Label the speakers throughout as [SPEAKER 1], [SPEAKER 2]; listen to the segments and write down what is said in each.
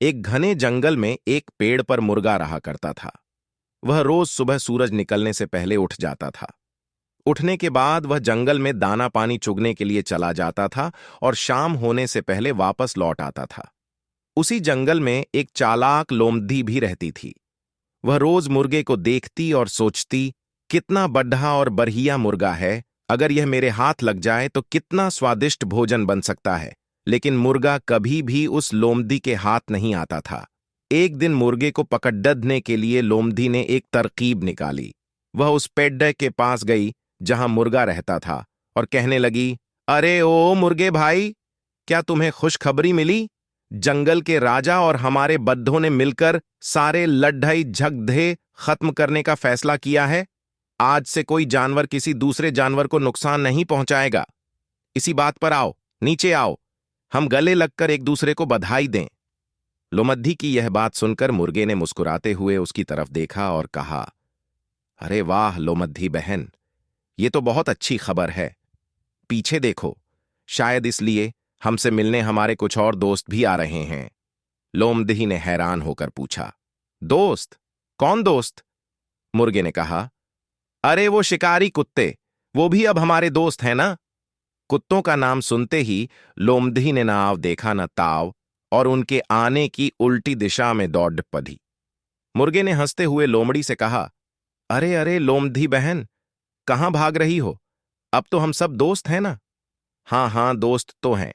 [SPEAKER 1] एक घने जंगल में एक पेड़ पर मुर्गा रहा करता था। वह रोज सुबह सूरज निकलने से पहले उठ जाता था। उठने के बाद वह जंगल में दाना पानी चुगने के लिए चला जाता था और शाम होने से पहले वापस लौट आता था। उसी जंगल में एक चालाक लोमड़ी भी रहती थी। वह रोज मुर्गे को देखती और सोचती, कितना बढ़ा और बढ़िया मुर्गा है, अगर यह मेरे हाथ लग जाए तो कितना स्वादिष्ट भोजन बन सकता है। लेकिन मुर्गा कभी भी उस लोमड़ी के हाथ नहीं आता था। एक दिन मुर्गे को पकड़ने के लिए लोमड़ी ने एक तरकीब निकाली। वह उस पेड़ के पास गई जहां मुर्गा रहता था और कहने लगी, अरे ओ मुर्गे भाई, क्या तुम्हें खुशखबरी मिली? जंगल के राजा और हमारे बद्धों ने मिलकर सारे लड़ाई झगड़े खत्म करने का फैसला किया है। आज से कोई जानवर किसी दूसरे जानवर को नुकसान नहीं पहुंचाएगा। इसी बात पर आओ, नीचे आओ, हम गले लगकर एक दूसरे को बधाई दें। लोमड़ी की यह बात सुनकर मुर्गे ने मुस्कुराते हुए उसकी तरफ देखा और कहा, अरे वाह लोमड़ी बहन, ये तो बहुत अच्छी खबर है। पीछे देखो, शायद इसलिए हमसे मिलने हमारे कुछ और दोस्त भी आ रहे हैं। लोमड़ी ने हैरान होकर पूछा, दोस्त? कौन दोस्त? मुर्गे ने कहा, अरे वो शिकारी कुत्ते, वो भी अब हमारे दोस्त हैं ना। कुत्तों का नाम सुनते ही लोमड़ी ने ना आव देखा न ताव और उनके आने की उल्टी दिशा में दौड़ पड़ी। मुर्गे ने हंसते हुए लोमड़ी से कहा, अरे अरे लोमड़ी बहन, कहां भाग रही हो? अब तो हम सब दोस्त हैं ना। हाँ हाँ, दोस्त तो हैं,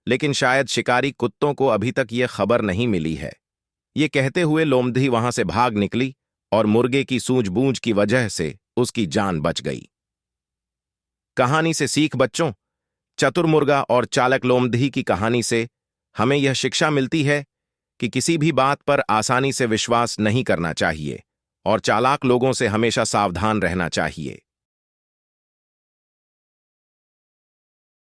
[SPEAKER 1] लेकिन शायद शिकारी कुत्तों को अभी तक यह खबर नहीं मिली है। ये कहते हुए लोमड़ी वहां से भाग निकली और मुर्गे की सूझबूझ की वजह से उसकी जान बच गई। कहानी से सीख बच्चों, चतुर मुर्गा और चालाक लोमड़ी की कहानी से हमें यह शिक्षा मिलती है कि किसी भी बात पर आसानी से विश्वास नहीं करना चाहिए और चालाक लोगों से हमेशा सावधान रहना चाहिए।